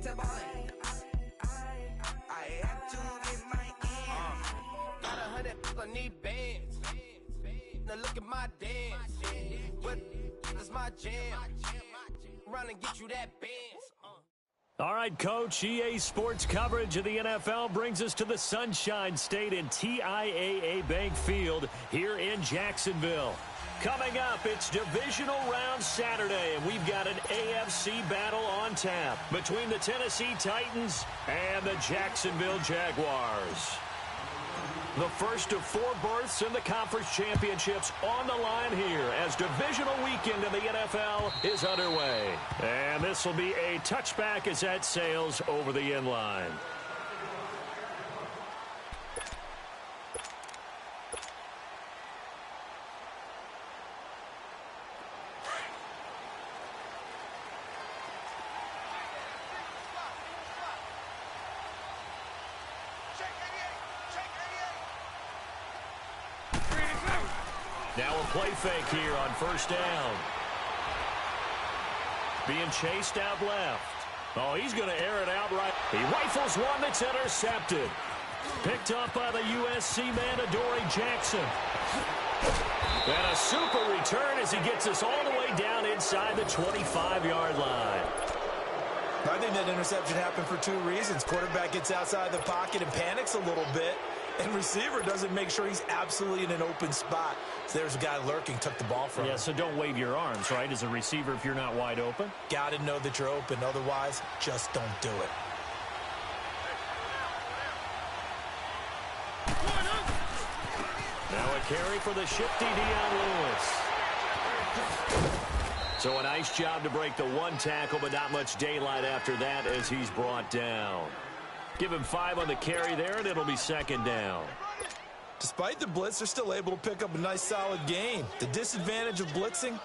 to ballin'. I have to get my ends. Got 100, I need bands. Now look at my dance. What is my jam? Run and get you that bands. All right, Coach, EA Sports coverage of the NFL brings us to the Sunshine State in TIAA Bank Field here in Jacksonville. Coming up, it's Divisional Round Saturday, and we've got an AFC battle on tap between the Tennessee Titans and the Jacksonville Jaguars. The first of 4 berths in the conference championships on the line here as divisional weekend in the NFL is underway. And this will be a touchback as that sails over the inline. Now a play fake here on first down. Being chased out left. Oh, he's going to air it out right. He rifles one that's intercepted. Picked up by the USC man, Adoree Jackson. And a super return as he gets us all the way down inside the 25-yard line. I think that interception happened for 2 reasons. Quarterback gets outside the pocket and panics a little bit. And receiver doesn't make sure he's absolutely in an open spot. So there's a guy lurking, took the ball from him. Yeah, so don't wave your arms, right, as a receiver if you're not wide open. Got to know that you're open. Otherwise, just don't do it. Now a carry for the shifty Dion Lewis. So a nice job to break the 1 tackle, but not much daylight after that as he's brought down. Give him 5 on the carry there, and it'll be second down. Despite the blitz, they're still able to pick up a nice, solid gain. The disadvantage of blitzing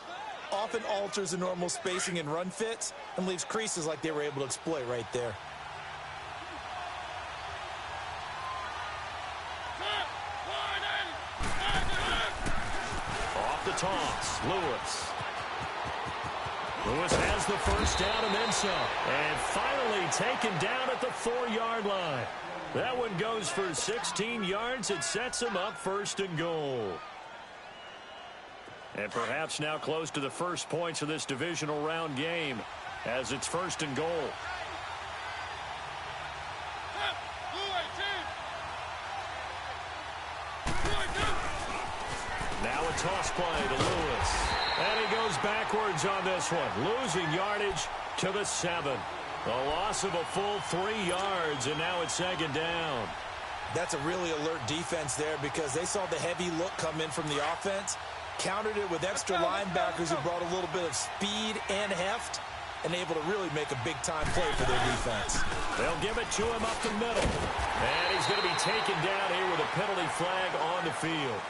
often alters the normal spacing and run fits and leaves creases like they were able to exploit right there. Off the toss, Lewis. Lewis has the first down and then some. And finally taken down at the 4-yard line. That one goes for 16 yards. It sets him up first and goal. And perhaps now close to the first points of this divisional round game as it's first and goal. Now a toss play to Lewis. And he goes backwards on this one, losing yardage to the 7. A loss of a full 3 yards, and now it's second down. That's a really alert defense there because they saw the heavy look come in from the offense, countered it with extra linebackers who brought a little bit of speed and heft, and able to really make a big-time play for their defense. They'll give it to him up the middle. And he's going to be taken down here with a penalty flag on the field.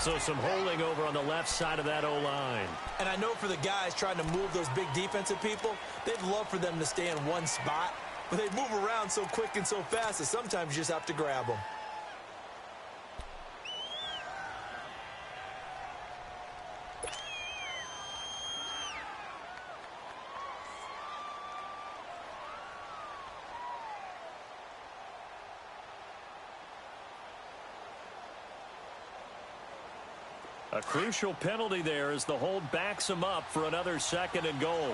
So some holding over on the left side of that O-line. And I know for the guys trying to move those big defensive people, they'd love for them to stay in one spot, but they move around so quick and so fast that sometimes you just have to grab them. A crucial penalty there as the hold backs him up for another second and goal.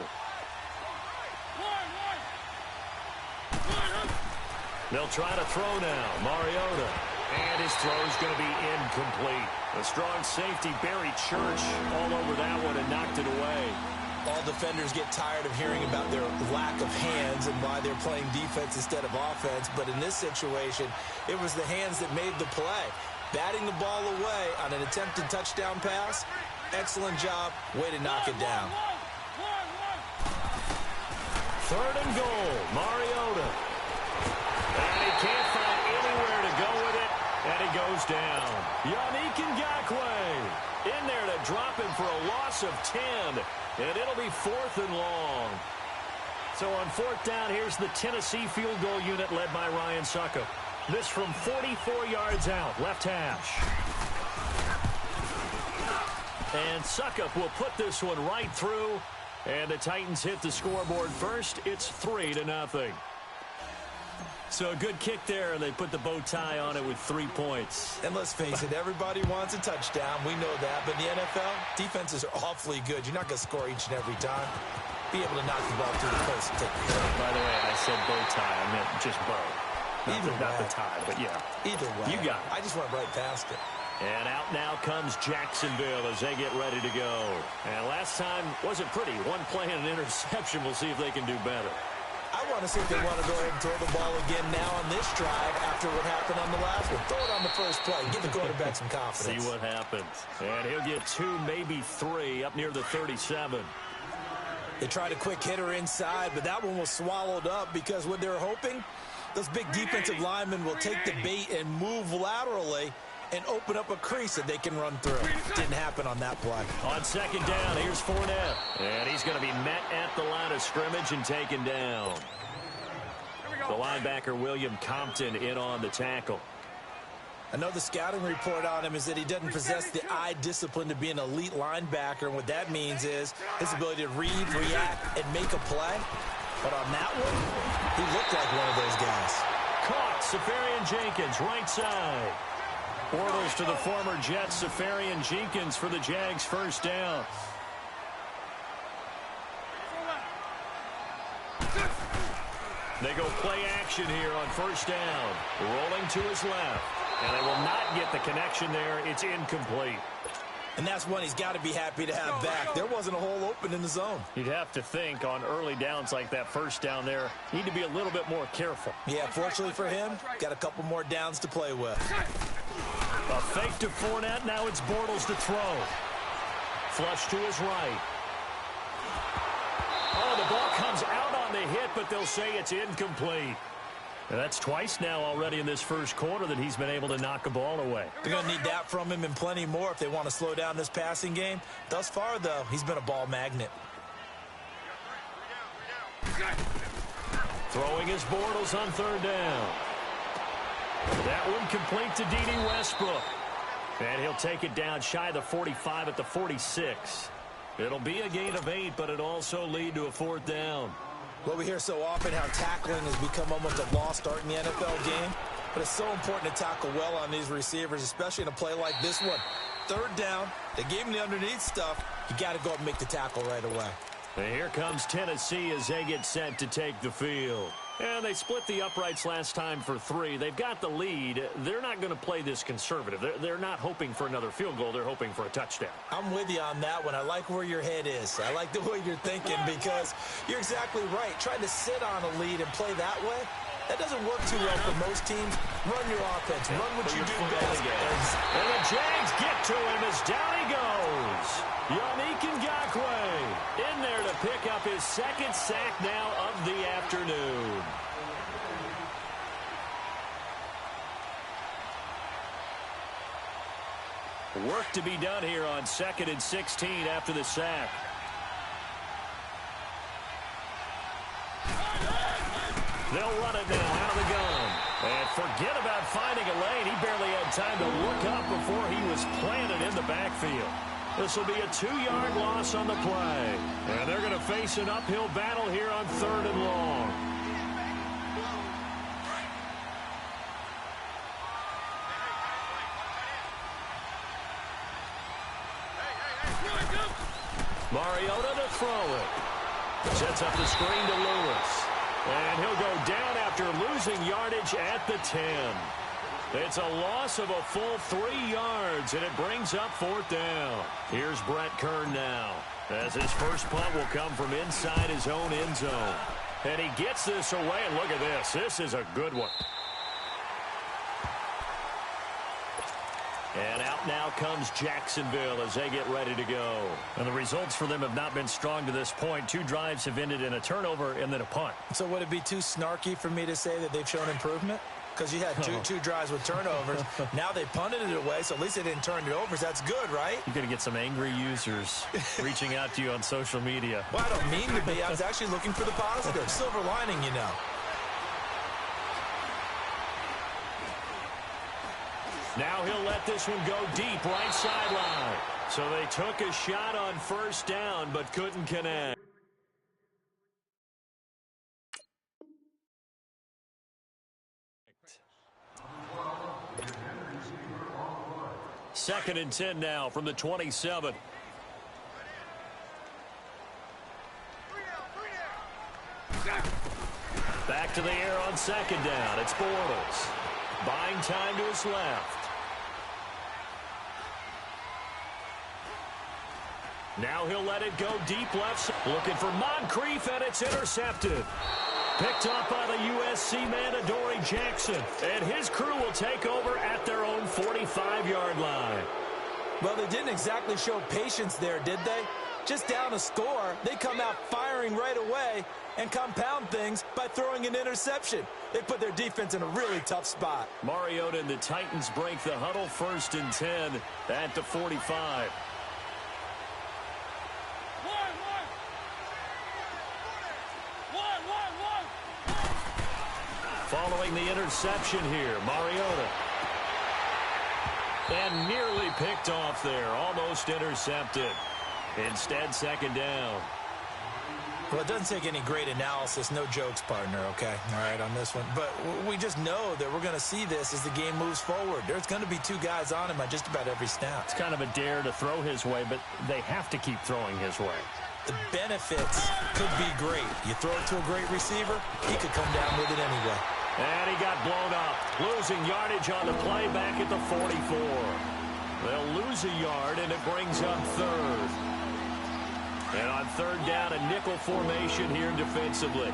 They'll try to throw now. Mariota. And his throw's going to be incomplete. A strong safety, Barry Church, all over that one and knocked it away. All defenders get tired of hearing about their lack of hands and why they're playing defense instead of offense. But in this situation, it was the hands that made the play. Batting the ball away on an attempted touchdown pass. Excellent job. Way to knock it down. Third and goal. Mariota. And he can't find anywhere to go with it. And he goes down. Yannick Ngakoue in there to drop him for a loss of 10. And it'll be 4th and long. So on 4th down, here's the Tennessee field goal unit led by Ryan Suckup. This from 44 yards out, left hash. And Suckup will put this one right through And the Titans hit the scoreboard first. It's 3-0. So a good kick there, and they put the bow tie on it with 3 points. And let's face it, everybody wants a touchdown. We know that. But in the NFL, defenses are awfully good. You're not going to score each and every time. Be able to knock the ball through the post and take the hit. By the way, I said bow tie. I meant just bow. Not the tie, but yeah. Either way. You got it. I just went right past it. And out now comes Jacksonville as they get ready to go. And last time wasn't pretty. One play and an interception. We'll see if they can do better. I want to see if they want to go ahead and throw the ball again now on this drive after what happened on the last one. Throw it on the first play. Give the quarterback some confidence. See what happens. And he'll get 2, maybe 3 up near the 37. They tried a quick hitter inside, but that one was swallowed up because what they're hoping, those big defensive linemen will take the bait and move laterally and open up a crease that they can run through. Didn't happen on that play. On second down, here's Fournette. And he's going to be met at the line of scrimmage and taken down. The linebacker, William Compton, in on the tackle. I know the scouting report on him is that he doesn't possess the eye discipline to be an elite linebacker. And what that means is his ability to read, react, and make a play. But on that one, he looked like one of those guys. Caught. Safarian Jenkins, right side. Bortles to the former Jets, Safarian Jenkins for the Jags' first down. They go play action here on first down. Rolling to his left. And they will not get the connection there. It's incomplete. And that's one he's got to be happy to have back. There wasn't a hole open in the zone. You'd have to think on early downs like that first down there, need to be a little bit more careful. Yeah, fortunately for him, got a couple more downs to play with. A fake to Fournette. Now it's Bortles to throw. Flush to his right. Oh, the ball comes out on the hit, but they'll say it's incomplete. And that's twice now already in this first quarter that he's been able to knock a ball away. They're going to need that from him and plenty more if they want to slow down this passing game. Thus far, though, he's been a ball magnet. Throwing his Bortles on third down. That one complete to D.D. Westbrook. And he'll take it down shy of the 45 at the 46. It'll be a gain of 8, but it'll also lead to a fourth down. Well, we hear so often how tackling has become almost a lost art in the NFL game. But it's so important to tackle well on these receivers, especially in a play like this one. Third down, they gave him the underneath stuff. You got to go up and make the tackle right away. And here comes Tennessee as they get set to take the field. And they split the uprights last time for 3. They've got the lead. They're not going to play this conservative. They're not hoping for another field goal. They're hoping for a touchdown. I'm with you on that one. I like where your head is. I like the way you're thinking because you're exactly right. Trying to sit on a lead and play that way, that doesn't work too well for most teams. Run your offense. Run what you do best. And the Jags get to him as down he goes. Yannick Ngakoue in there to pick up his second sack now of the afternoon. Work to be done here on 2nd and 16 after the sack. They'll run it now out of the gun. And forget about finding a lane. He barely had time to look up before he was planted in the backfield. This will be a 2-yard loss on the play. And they're going to face an uphill battle here on 3rd and long. Mariota to throw it. Sets up the screen to Lewis. And he'll go down after losing yardage at the 10. It's a loss of a full 3 yards, and it brings up 4th down. Here's Brett Kern now, as his first punt will come from inside his own end zone. And he gets this away, and look at this. This is a good one. And out now comes Jacksonville as they get ready to go. And the results for them have not been strong to this point. 2 drives have ended in a turnover and then a punt. So would it be too snarky for me to say that they've shown improvement? Because you had two drives with turnovers. Now they punted it away, so at least they didn't turn it over. So that's good, right? You're going to get some angry users reaching out to you on social media. Well, I don't mean to be. I was actually looking for the positive. Silver lining, you know. Now he'll let this one go deep, right sideline. So they took a shot on first down, but couldn't connect. 2nd and 10 now from the 27. Back to the air on 2nd down. It's Bortles. Buying time to his left. Now he'll let it go deep left. Looking for Moncrief, and it's intercepted. Picked up by the USC man, Adoree Jackson. And his crew will take over at their own 45-yard line. Well, they didn't exactly show patience there, did they? Just down a score, they come out firing right away and compound things by throwing an interception. They put their defense in a really tough spot. Mariota and the Titans break the huddle. 1st and 10 at the 45. Following the interception here, Mariota. And nearly picked off there, almost intercepted. Instead, 2nd down. Well, it doesn't take any great analysis, no jokes, partner, okay? All right, on this one. But we just know that we're going to see this as the game moves forward. There's going to be 2 guys on him at just about every snap. It's kind of a dare to throw his way, but they have to keep throwing his way. The benefits could be great. You throw it to a great receiver, he could come down with it anyway. And he got blown up, losing yardage on the play back at the 44. They'll lose a yard, and it brings up 3rd. And on 3rd down, a nickel formation here defensively.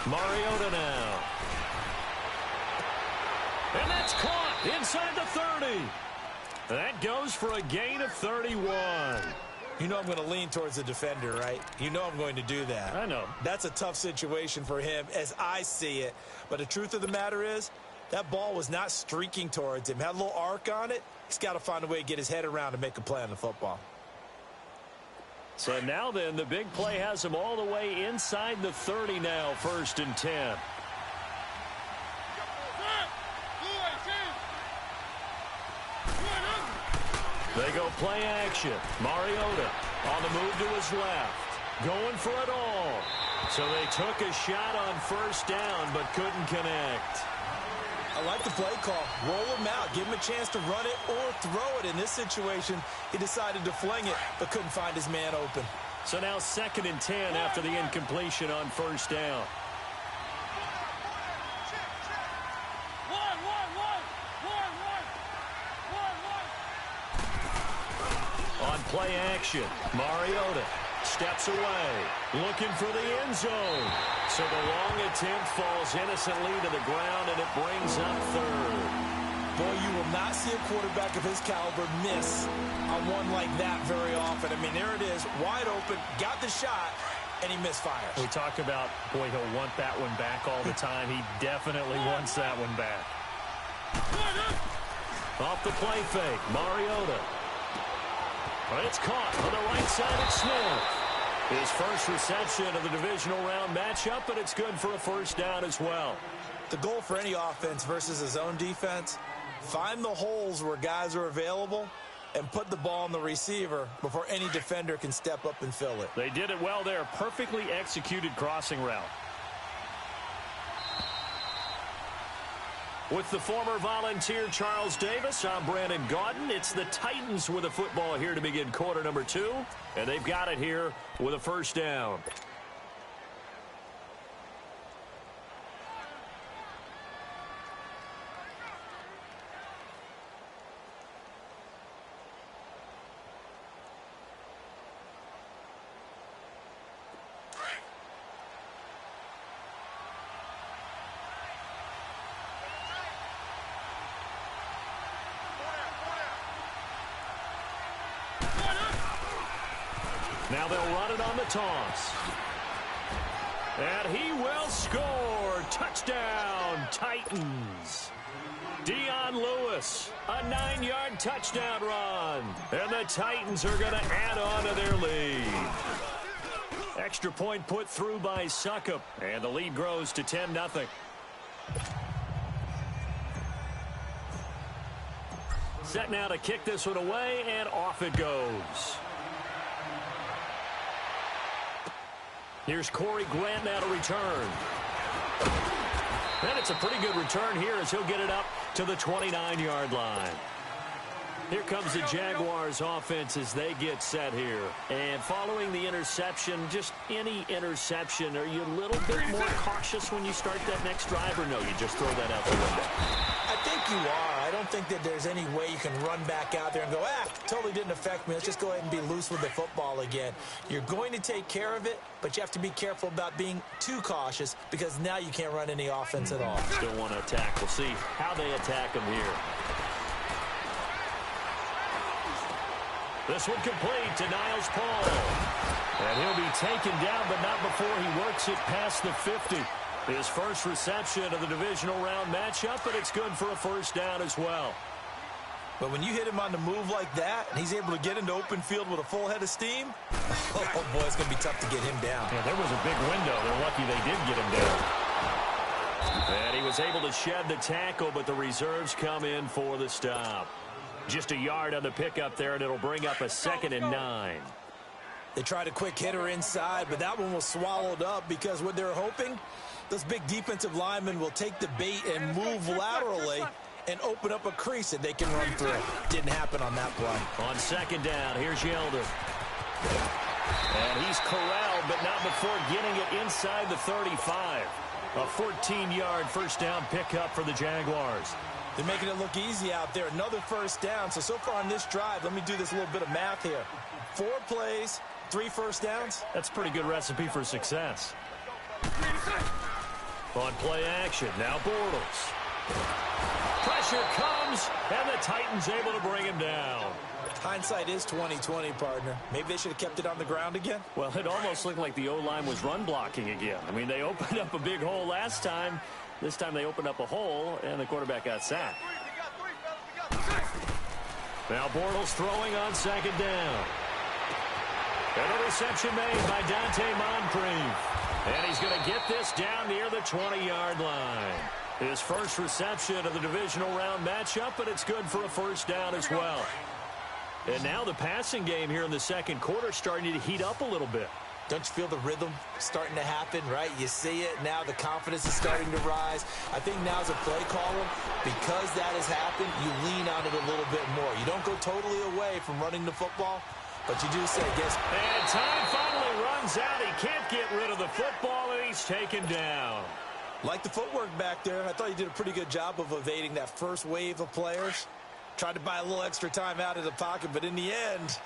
Mariota now. And that's caught inside the 30. That goes for a gain of 31. You know I'm going to lean towards the defender, right? You know I'm going to do that. I know. That's a tough situation for him as I see it. But the truth of the matter is, that ball was not streaking towards him. Had a little arc on it. He's got to find a way to get his head around and make a play on the football. So now then, the big play has him all the way inside the 30 now, 1st and 10. They go play action. Mariota on the move to his left. Going for it all. So they took a shot on 1st down, but couldn't connect. I like the play call. Roll him out. Give him a chance to run it or throw it. In this situation, he decided to fling it, but couldn't find his man open. So now 2nd and 10 after the incompletion on 1st down. On play action, Mariota steps away, looking for the end zone. So the long attempt falls innocently to the ground, and it brings up 3rd. Boy, you will not see a quarterback of his caliber miss on one like that very often. I mean, there it is, wide open, got the shot, and he misfires. We talk about, boy, he'll want that one back all the time. He definitely wants that one back. Off the play fake, Mariota. It's caught on the right side of Smith. His first reception of the divisional round matchup, but it's good for a 1st down as well. The goal for any offense versus his own defense, find the holes where guys are available and put the ball on the receiver before any defender can step up and fill it. They did it well there. Perfectly executed crossing route. With the former Volunteer Charles Davis, I'm Brandon Gaudin. It's the Titans with the football here to begin quarter number 2, and they've got it here with a 1st down. Now they'll run it on the toss. And he will score. Touchdown, Titans. Dion Lewis, a 9-yard touchdown run. And the Titans are going to add on to their lead. Extra point put through by Suckup. And the lead grows to 10-0. Set now to kick this one away, and off it goes. Here's Corey Grant now to return. And it's a pretty good return here as he'll get it up to the 29-yard line. Here comes the Jaguars offense as they get set here. And following the interception, just any interception, are you a little bit more cautious when you start that next drive, or no, you just throw that out the window? I think you are. I don't think that there's any way you can run back out there and go, totally didn't affect me. Let's just go ahead and be loose with the football again. You're going to take care of it, but you have to be careful about being too cautious because now you can't run any offense at all. Still want to attack. We'll see how they attack him here. This one complete to Niles Paul. And he'll be taken down, but not before he works it past the 50. His first reception of the divisional round matchup, but it's good for a first down as well. But when you hit him on the move like that, and he's able to get into open field with a full head of steam, oh boy, it's going to be tough to get him down. Yeah, there was a big window. They're lucky they did get him down. And he was able to shed the tackle, but the reserves come in for the stop. Just a yard on the pickup there, and it'll bring up a 2nd and 9. They tried a quick hitter inside, but that one was swallowed up because what they're hoping, those big defensive linemen will take the bait and move laterally and open up a crease that they can run through. Didn't happen on that play. On 2nd down, here's Yeldon. And he's corralled, but not before getting it inside the 35. A 14-yard first down pickup for the Jaguars. They're making it look easy out there. Another first down. So far on this drive, let me do this little bit of math here. 4 plays, 3 first downs. That's a pretty good recipe for success. On play action, now Bortles. Pressure comes, and the Titans able to bring him down. Hindsight is 20/20, partner. Maybe they should have kept it on the ground again. Well, it almost looked like the O-line was run blocking again. I mean, they opened up a big hole last time. This time they opened up a hole, and the quarterback got sacked. Now Bortles throwing on 2nd down. And a reception made by Dante Moncrief. And he's going to get this down near the 20-yard line. His first reception of the divisional round matchup, but it's good for a first down as well. And now the passing game here in the second quarter starting to heat up a little bit. Don't you feel the rhythm starting to happen, right? You see it now. The confidence is starting to rise. I think now as a play caller, because that has happened, you lean on it a little bit more. You don't go totally away from running the football, but you do say, guess. And time finally runs out. He can't get rid of the football, and he's taken down. Like the footwork back there. I thought he did a pretty good job of evading that first wave of players. Tried to buy a little extra time out of the pocket, but in the end,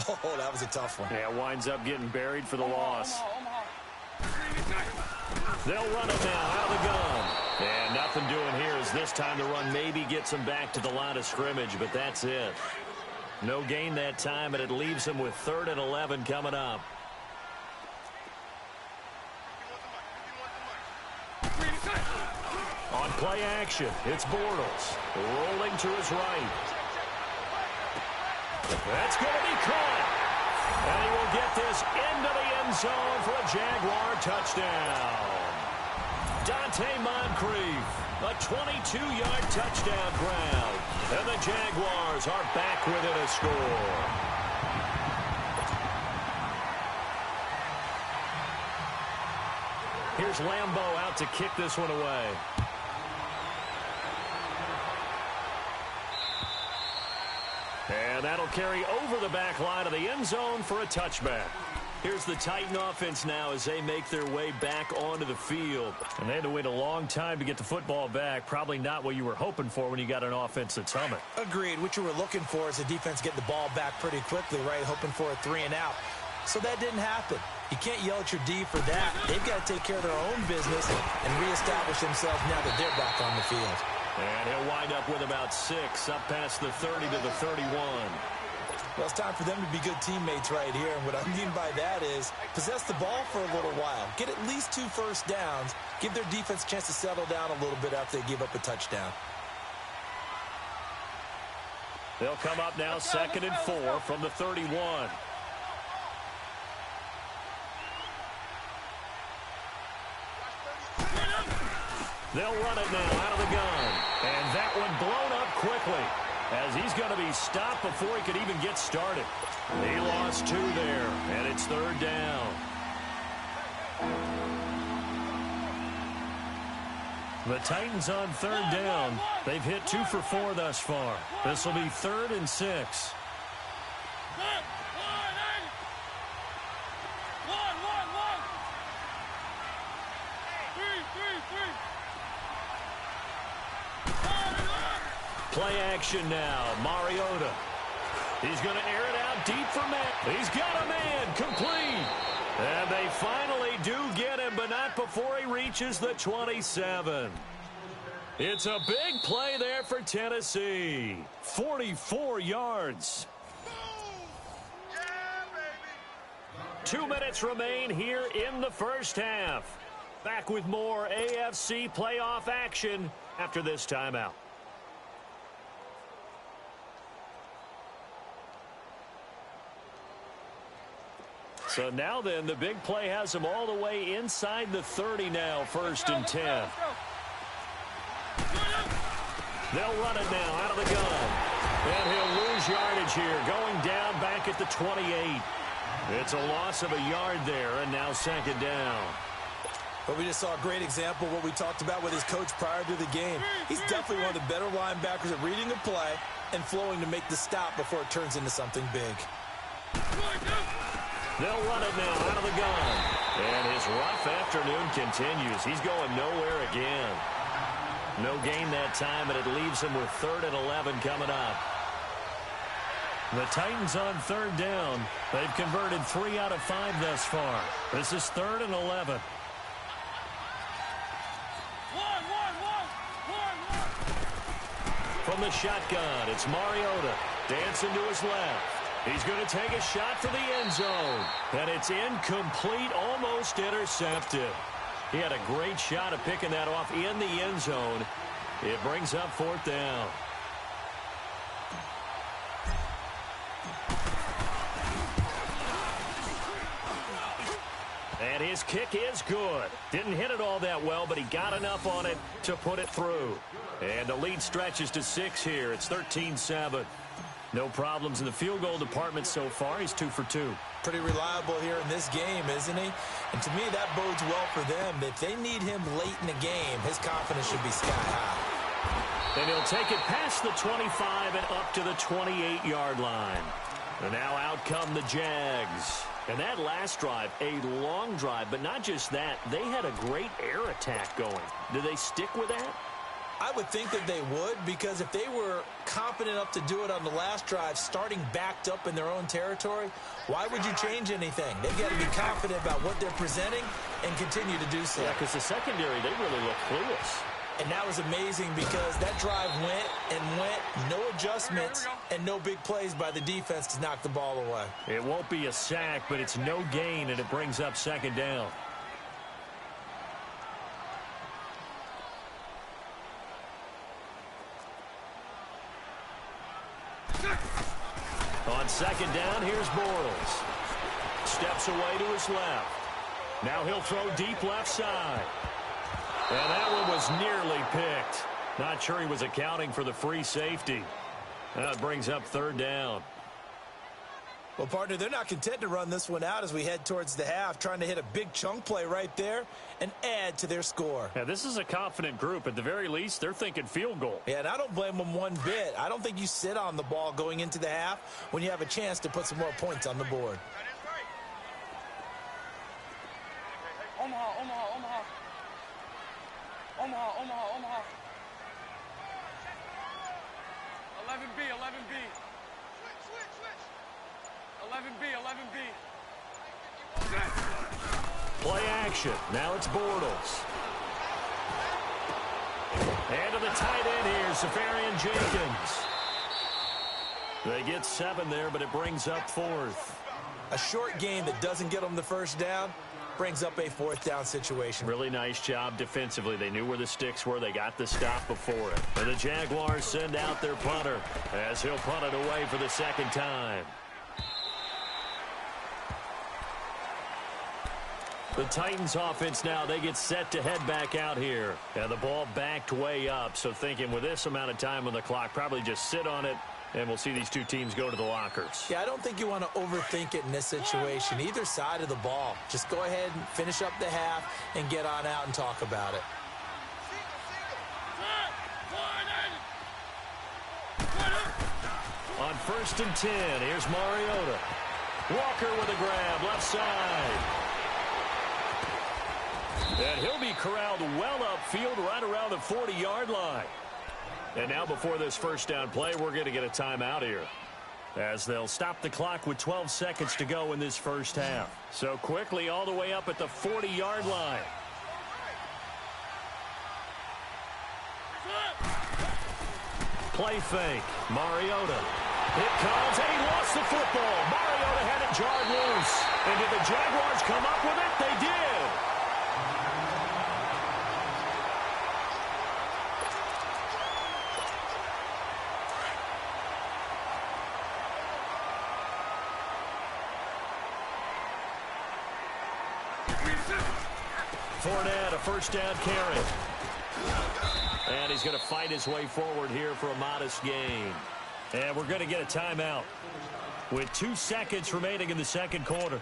oh, that was a tough one. Yeah, winds up getting buried for the loss. They'll run it now out of the gun. And nothing doing here as this time the run maybe gets them back to the line of scrimmage, but that's it. No gain that time, and it leaves them with 3rd and 11 coming up. On play action, it's Bortles. Rolling to his right. That's going to be caught. And he will get this into the end zone for a Jaguar touchdown. Dante Moncrief, a 22-yard touchdown grab. And the Jaguars are back within a score. Here's Lambeau out to kick this one away. And that'll carry over the back line of the end zone for a touchback. Here's the Titan offense now as they make their way back onto the field. And they had to wait a long time to get the football back. Probably not what you were hoping for when you got an offense that's humming. Agreed. What you were looking for is the defense getting the ball back pretty quickly, right? Hoping for a 3 and out. So that didn't happen. You can't yell at your D for that. They've got to take care of their own business and reestablish themselves now that they're back on the field. And he'll wind up with about 6 up past the 30 to the 31. Well, it's time for them to be good teammates right here. And what I mean by that is possess the ball for a little while. Get at least 2 first downs. Give their defense a chance to settle down a little bit after they give up a touchdown. They'll come up now 2nd and 4 from the 31. They'll run it now out of the gun. And that one blown up quickly as he's going to be stopped before he could even get started. He lost 2 there, and it's 3rd down. The Titans on third down. They've hit 2 for 4 thus far. This will be 3rd and 6. Play action now. Mariota. He's going to air it out deep for Matt. He's got a man. Complete. And they finally do get him, but not before he reaches the 27. It's a big play there for Tennessee. 44 yards. 2 minutes remain here in the first half. Back with more AFC playoff action after this timeout. So now then, the big play has him all the way inside the 30 now, 1st and 10. They'll run it now out of the gun. And he'll lose yardage here, going down back at the 28. It's a loss of a yard there, and now 2nd down. But we just saw a great example of what we talked about with his coach prior to the game. He's definitely one of the better linebackers at reading the play and flowing to make the stop before it turns into something big. They'll run it now out of the gun. And his rough afternoon continues. He's going nowhere again. No gain that time, and it leaves him with 3rd and 11 coming up. The Titans on 3rd down. They've converted 3 out of 5 thus far. This is 3rd and 11. From the shotgun, it's Mariota. Dancing to his left. He's going to take a shot for the end zone. And it's incomplete, almost intercepted. He had a great shot at picking that off in the end zone. It brings up 4th down. And his kick is good. Didn't hit it all that well, but he got enough on it to put it through. And the lead stretches to 6 here. It's 13-7. No problems in the field goal department so far. He's 2 for 2. Pretty reliable here in this game, isn't he? And to me, that bodes well for them. If they need him late in the game, his confidence should be sky high. And he'll take it past the 25 and up to the 28-yard line. And now out come the Jags. And that last drive, a long drive, but not just that. They had a great air attack going. Do they stick with that? I would think that they would, because if they were confident enough to do it on the last drive, starting backed up in their own territory, why would you change anything? They've got to be confident about what they're presenting and continue to do so. Yeah, because the secondary, they really look clueless. And that was amazing because that drive went and went, no adjustments and no big plays by the defense to knock the ball away. It won't be a sack, but it's no gain, and it brings up 2nd down. On 2nd down, here's Bortles. Steps away to his left. Now he'll throw deep left side. And that one was nearly picked. Not sure he was accounting for the free safety. That brings up 3rd down. Well, partner, they're not content to run this one out as we head towards the half, trying to hit a big chunk play right there and add to their score. Yeah, this is a confident group. At the very least, they're thinking field goal. Yeah, and I don't blame them one bit. I don't think you sit on the ball going into the half when you have a chance to put some more points on the board. Omaha, Omaha, Omaha. Omaha, Omaha, Omaha. 11B, 11B. 11B, 11B. Play action. Now it's Bortles. And to the tight end here, Safarian Jenkins. They get 7 there, but it brings up 4th. A short game that doesn't get them the first down brings up a 4th down situation. Really nice job defensively. They knew where the sticks were. They got the stop before it. And the Jaguars send out their punter as he'll punt it away for the 2nd time. The Titans offense now, they get set to head back out here. And the ball backed way up, so thinking with this amount of time on the clock, probably just sit on it And we'll see these two teams go to the lockers. Yeah, I don't think you want to overthink it in this situation. Either side of the ball. Just go ahead and finish up the half and get on out and talk about it. On 1st and 10, here's Mariota. Walker with a grab, left side. And he'll be corralled well upfield right around the 40-yard line. And now before this first down play, we're going to get a timeout here, as they'll stop the clock with 12 seconds to go in this first half. So quickly all the way up at the 40-yard line. Play fake. Mariota. It comes, and he lost the football. Mariota had it jarred loose. And did the Jaguars come up with it? They did. Fournette, a first down carry. And he's going to fight his way forward here for a modest gain. And we're going to get a timeout with 2 seconds remaining in the second quarter.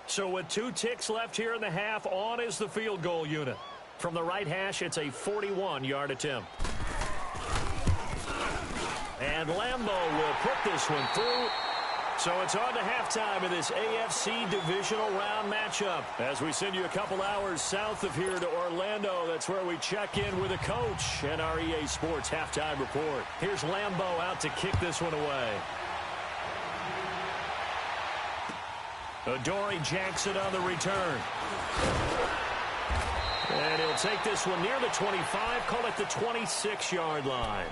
So with 2 ticks left here in the half, on is the field goal unit. From the right hash, it's a 41-yard attempt. And Lambeau will put this one through. So it's on to halftime in this AFC divisional round matchup. As we send you a couple hours south of here to Orlando, that's where we check in with a coach and our EA Sports halftime report. Here's Lambeau out to kick this one away. Adoree Jackson on the return. And he'll take this one near the 25, call it the 26-yard line.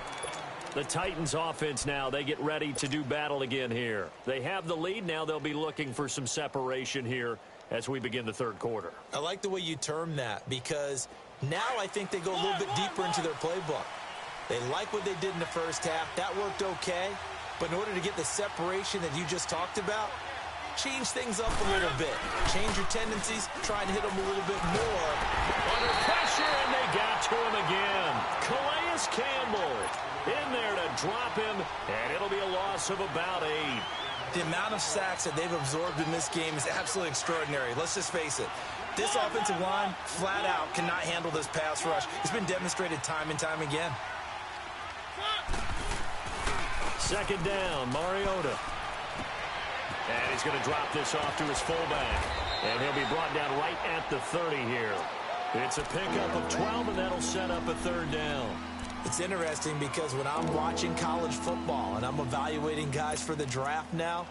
The Titans offense now, they get ready to do battle again here. They have the lead. Now they'll be looking for some separation here as we begin the third quarter. I like the way you term that, because now I think they go a little bit deeper into their playbook. They like what they did in the first half. That worked okay. But in order to get the separation that you just talked about, change things up a little bit. Change your tendencies, try and hit them a little bit more. Under pressure, and they got to him again. Calais Campbell in there to drop him, and it'll be a loss of about 8. The amount of sacks that they've absorbed in this game is absolutely extraordinary. Let's just face it. This offensive line, flat out, cannot handle this pass rush. It's been demonstrated time and time again. Second down, Mariota. And he's going to drop this off to his fullback. And he'll be brought down right at the 30 here. It's a pickup of 12, and that'll set up a third down. It's interesting because when I'm watching college football and I'm evaluating guys for the draft now,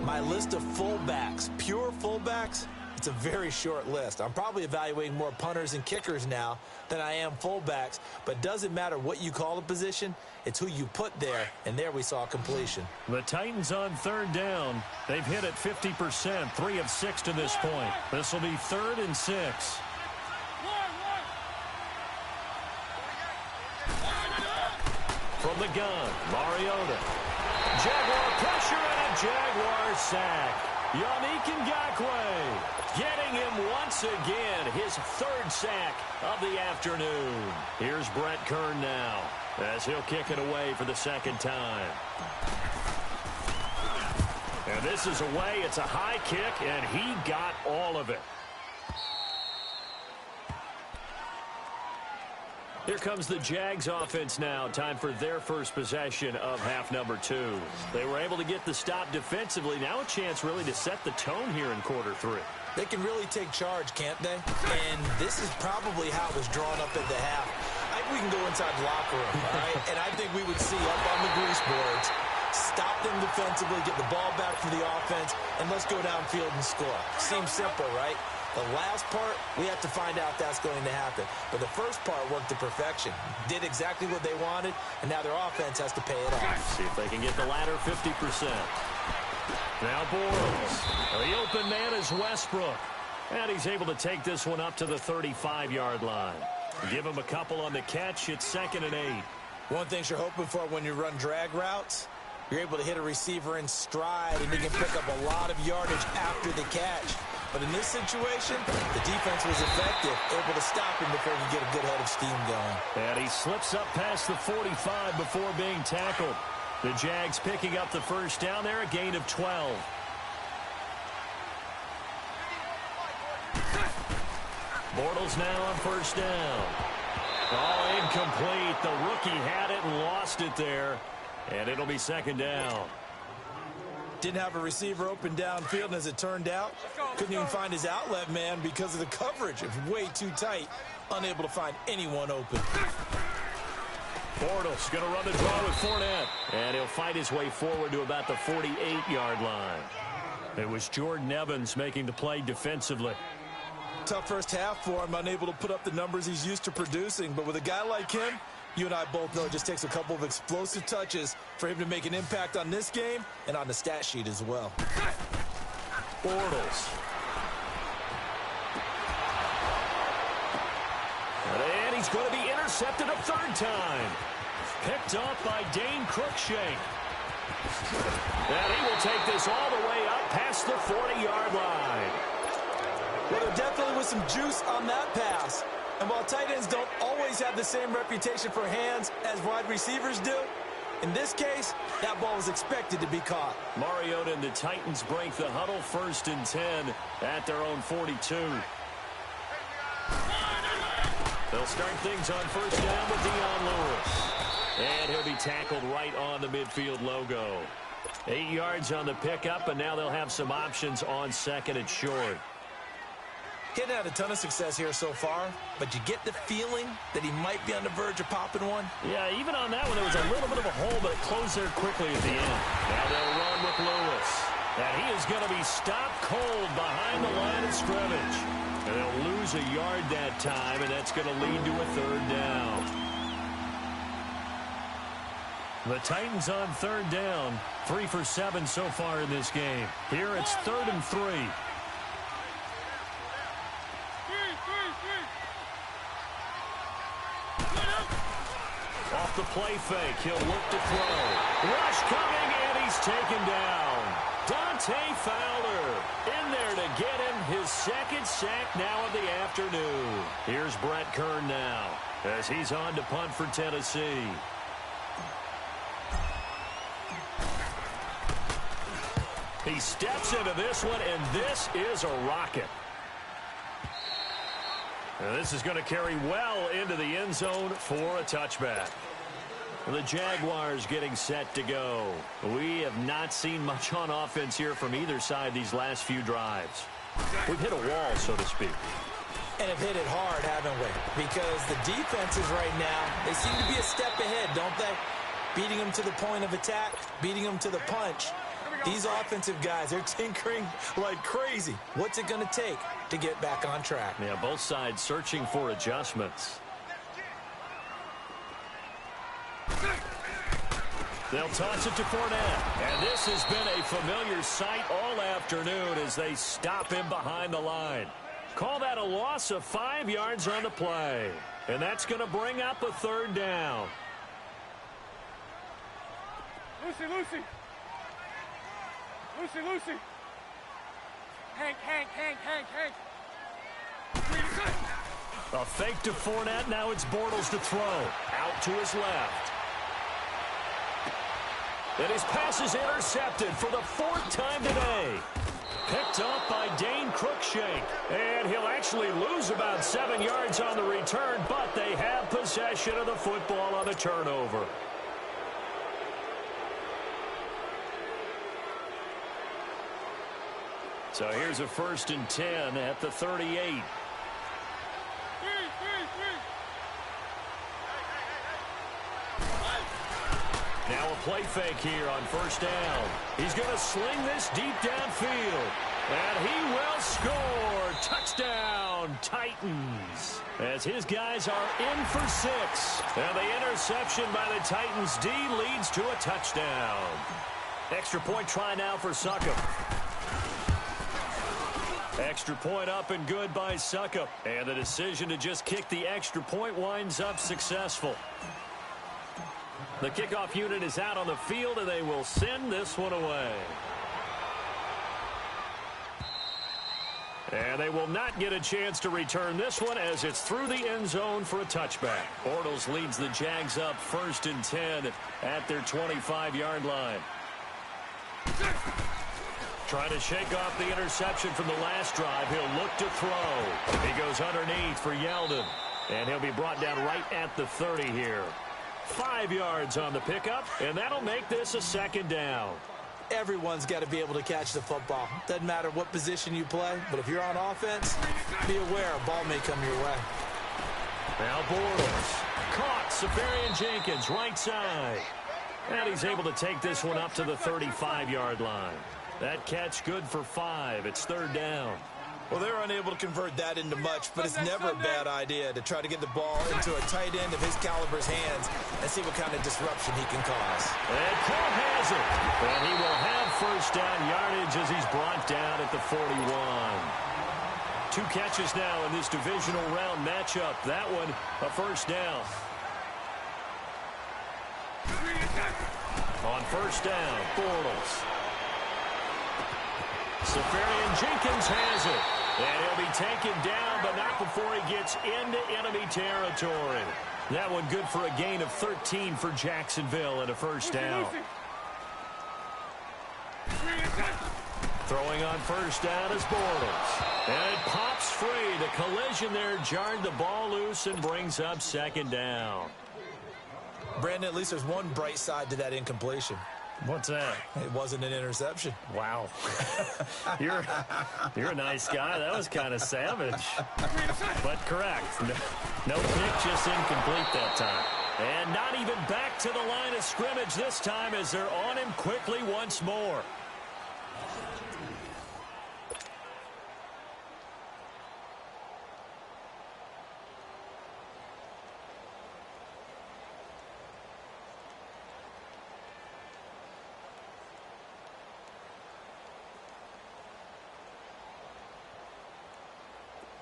my list of fullbacks, pure fullbacks, it's a very short list. I'm probably evaluating more punters and kickers now than I am fullbacks, but it doesn't matter what you call a position, it's who you put there, and there we saw completion. The Titans on third down. They've hit it 50%, 3 of 6 to this point. This will be 3rd and 6. From the gun, Mariota. Jaguar pressure and a Jaguar sack. Yannick Ngakoue getting him once again, his 3rd sack of the afternoon. Here's Brett Kern now as he'll kick it away for the 2nd time. And this is away. It's a high kick, and he got all of it. Here comes the Jags offense now. Time for their first possession of half number 2. They were able to get the stop defensively. Now a chance really to set the tone here in quarter 3. They can really take charge, can't they? And this is probably how it was drawn up at the half. I think we can go inside the locker room, all right? And I think we would see up on the grease boards, stop them defensively, get the ball back for the offense, and let's go downfield and score. Seems simple, right? The last part, we have to find out that's going to happen. But the first part worked to perfection. Did exactly what they wanted, and now their offense has to pay it off. See if they can get the latter 50%. Now Bortles. The open man is Westbrook. And he's able to take this one up to the 35-yard line. Give him a couple on the catch. It's 2nd and 8. One thing you're hoping for when you run drag routes, you're able to hit a receiver in stride, and you can pick up a lot of yardage after the catch. But in this situation, the defense was effective, able to stop him before he could get a good head of steam going. And he slips up past the 45 before being tackled. The Jags picking up the first down there, a gain of 12. Bortles now on first down. Oh, incomplete. The rookie had it and lost it there. And it'll be second down. Didn't have a receiver open downfield, and as it turned out, couldn't even find his outlet man because of the coverage. It was way too tight, unable to find anyone open. Bortles going to run the draw with Fournette. And he'll fight his way forward to about the 48-yard line. It was Jordan Evans making the play defensively. Tough first half for him, unable to put up the numbers he's used to producing. But with a guy like him, you and I both know it just takes a couple of explosive touches for him to make an impact on this game and on the stat sheet as well. Bortles. And he's going to be intercepted a third time. Picked off by Dane Cruikshank. And he will take this all the way up past the 40-yard line. Well, there definitely was some juice on that pass. And while tight ends don't always have the same reputation for hands as wide receivers do, in this case, that ball was expected to be caught. Mariota and the Titans break the huddle, 1st and 10 at their own 42. They'll start things on first down with Dion Lewis. And he'll be tackled right on the midfield logo. 8 yards on the pickup, and now they'll have some options on second and short. Hadn't had a ton of success here so far, but you get the feeling that he might be on the verge of popping one. Yeah, even on that one, there was a little bit of a hole, but it closed there quickly at the end. Now they'll run with Lewis. And he is going to be stopped cold behind the line of scrimmage. And they'll lose a yard that time, and that's going to lead to a third down. The Titans on third down, 3 for 7 so far in this game. Here it's 3rd and 3. Off the play fake, he'll look to throw. Rush coming, and he's taken down. Dante Fowler in there to get him his second sack now of the afternoon. Here's Brett Kern now as he's on to punt for Tennessee. He steps into this one, and this is a rocket. And this is going to carry well into the end zone for a touchback. The Jaguars getting set to go. We have not seen much on offense here from either side these last few drives. We've hit a wall, so to speak. And have hit it hard, haven't we? Because the defenses right now, they seem to be a step ahead, don't they? Beating them to the point of attack, beating them to the punch. These offensive guys, they're tinkering like crazy. What's it going to take to get back on track? Yeah, both sides searching for adjustments. They'll toss it to Fournette. And this has been a familiar sight all afternoon as they stop him behind the line. Call that a loss of 5 yards on the play. And that's going to bring up a third down. Lucy. Hank. A fake to Fournette. Now it's Bortles to throw. Out to his left. And his pass is intercepted for the 4th time today. Picked up by Dane Cruikshank. And he'll actually lose about 7 yards on the return, but they have possession of the football on the turnover. So here's a 1st and 10 at the 38. Now a play fake here on first down. He's going to sling this deep downfield. And he will score. Touchdown, Titans. As his guys are in for 6. And the interception by the Titans D leads to a touchdown. Extra point try now for Succop. Extra point up and good by Succop. And the decision to just kick the extra point winds up successful. The kickoff unit is out on the field, and they will send this one away. And they will not get a chance to return this one as it's through the end zone for a touchback. Bortles leads the Jags up 1st and 10 at their 25-yard line. Trying to shake off the interception from the last drive. He'll look to throw. He goes underneath for Yeldon. And he'll be brought down right at the 30 here. 5 yards on the pickup, and that'll make this a 2nd down. Everyone's got to be able to catch the football. Doesn't matter what position you play, but if you're on offense, be aware a ball may come your way. Now Bortles. Caught. Safarian Jenkins, right side. And he's able to take this one up to the 35-yard line. That catch good for 5. It's 3rd down. Well, they're unable to convert that into much, but it's never a bad idea to try to get the ball into a tight end of his caliber's hands and see what kind of disruption he can cause. And Paul has it. And he will have 1st down yardage as he's brought down at the 41. 2 catches now in this divisional round matchup. That one, a 1st down. On 1st down, Bortles. Safarian Jenkins has it. And he'll be taken down, but not before he gets into enemy territory. That one good for a gain of 13 for Jacksonville and a 1st down. Throwing on 1st down is Bortles. And it pops free. The collision there jarred the ball loose and brings up 2nd down. Brandon, at least there's one bright side to that incompletion. What's that? It wasn't an interception. Wow. You're a nice guy. That was kind of savage. But correct. No pick, just incomplete that time. And not even back to the line of scrimmage this time as they're on him quickly once more.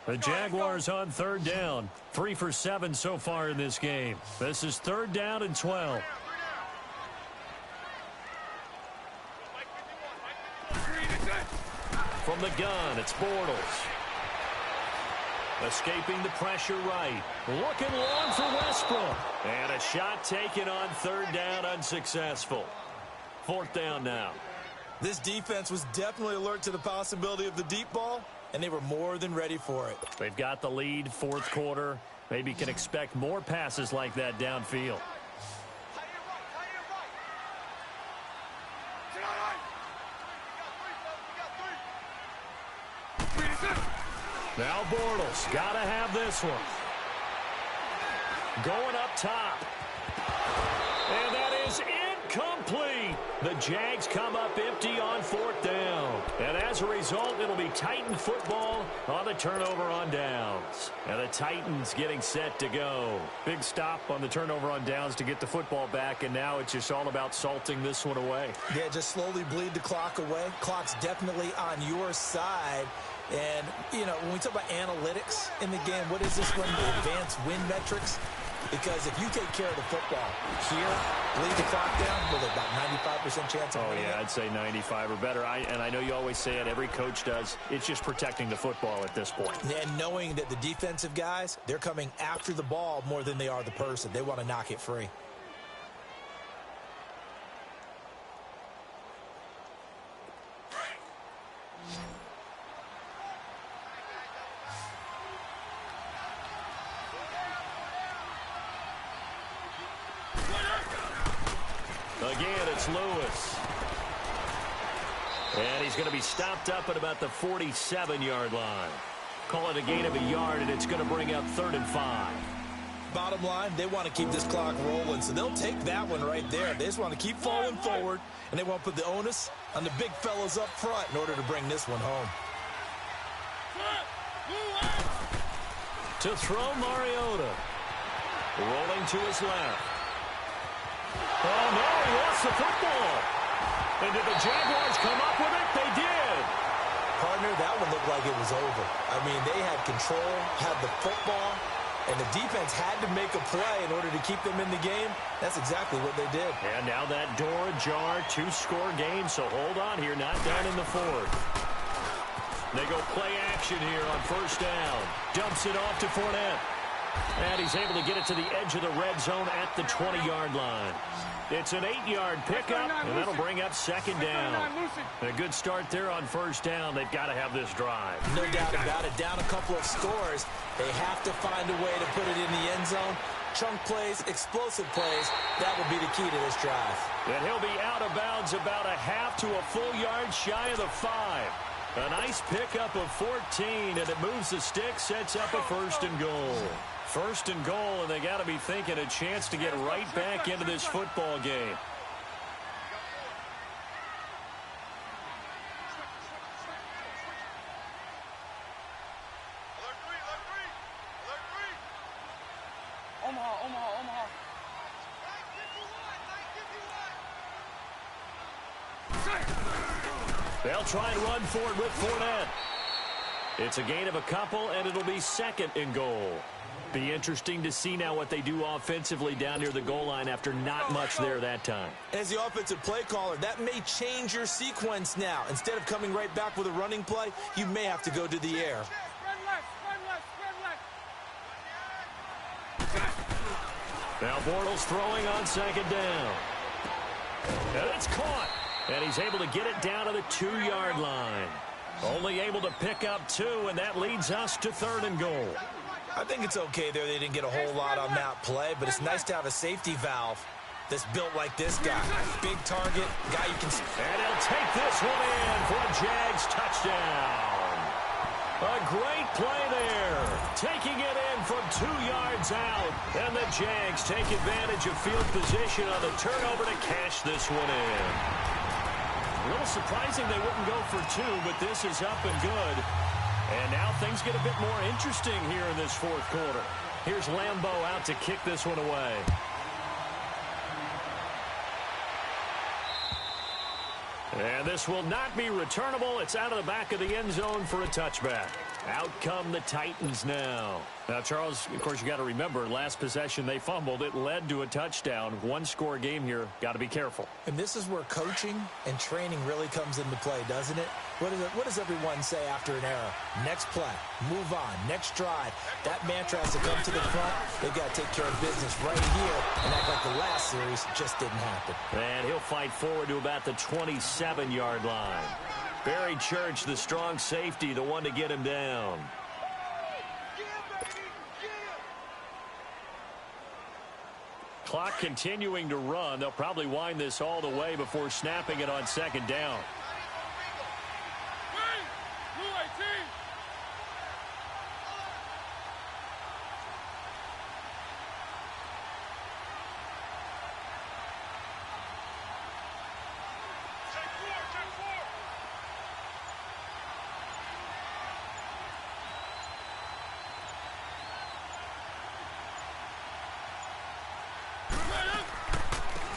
The Jaguars on 3rd down. 3 for 7 so far in this game. This is 3rd down and 12. From the gun, it's Bortles. Escaping the pressure right. Looking long for Westbrook. And a shot taken on 3rd down, unsuccessful. 4th down now. This defense was definitely alert to the possibility of the deep ball, and they were more than ready for it. They've got the lead, 4th quarter. Maybe can expect more passes like that downfield. Now Bortles, gotta have this one. Going up top. And that is incomplete. The Jags come up empty on 4th down. And as a result, it'll be Titan football on the turnover on downs. And the Titans getting set to go. Big stop on the turnover on downs to get the football back, and now it's just all about salting this one away. Yeah, just slowly bleed the clock away. Clock's definitely on your side. And, you know, when we talk about analytics in the game, what is this one? The advanced win metrics? Because if you take care of the football here, bleed the clock down, with about 95% chance of winning. Oh, yeah, I'd say 95 or better. And I know you always say it, every coach does. It's just protecting the football at this point. And knowing that the defensive guys, they're coming after the ball more than they are the person. They want to knock it free. Again, it's Lewis. And he's going to be stopped up at about the 47-yard line. Call it a gain of a yard, and it's going to bring up 3rd and 5. Bottom line, they want to keep this clock rolling, so they'll take that one right there. They just want to keep falling forward, and they want to put the onus on the big fellas up front in order to bring this one home. To throw, Mariota. Rolling to his left. Oh, no, he lost the football. And did the Jaguars come up with it? They did. Partner, that one looked like it was over. I mean, they had control, had the football, and the defense had to make a play in order to keep them in the game. That's exactly what they did. And now that door ajar, 2-score game, so hold on here, not down in the 4th. They go play action here on first down. Dumps it off to Fournette. And he's able to get it to the edge of the red zone at the 20-yard line. It's an 8-yard pickup, and that'll bring up second down. A good start there on first down. They've got to have this drive. No doubt about it. Down a couple of scores. They have to find a way to put it in the end zone. Chunk plays, explosive plays, that will be the key to this drive. And he'll be out of bounds about a half to a full yard shy of the 5. A nice pickup of 14, and it moves the stick, sets up a first and goal. First and goal, and they got to be thinking a chance to get right back into this football game. Omaha. They'll try and run for it with Fournette. It's a gain of a couple, and it'll be second and goal. Be interesting to see now what they do offensively down near the goal line after not much there that time. As the offensive play caller, that may change your sequence now. Instead of coming right back with a running play, you may have to go to the air. Now Bortles throwing on second down. And it's caught. And he's able to get it down to the 2-yard line. Only able to pick up 2, and that leads us to third and goal. I think it's okay there. They didn't get a whole lot on that play, but it's nice to have a safety valve that's built like this guy. Big target, guy you can... And he'll take this one in for a Jags touchdown. A great play there. Taking it in from 2 yards out. And the Jags take advantage of field position on the turnover to cash this one in. A little surprising they wouldn't go for 2, but this is up and good. And now things get a bit more interesting here in this fourth quarter. Here's Lambeau out to kick this one away. And this will not be returnable. It's out of the back of the end zone for a touchback. Out come the Titans now. Now, Charles, of course, you got to remember, last possession they fumbled. It led to a touchdown. One-score game here. Got to be careful. And this is where coaching and training really comes into play, doesn't it? What does everyone say after an error? Next play, move on, next drive. That mantra has to come to the front. They've got to take care of business right here and act like the last series just didn't happen. And he'll fight forward to about the 27-yard line. Barry Church, the strong safety, the one to get him down. Clock continuing to run. They'll probably wind this all the way before snapping it on second down.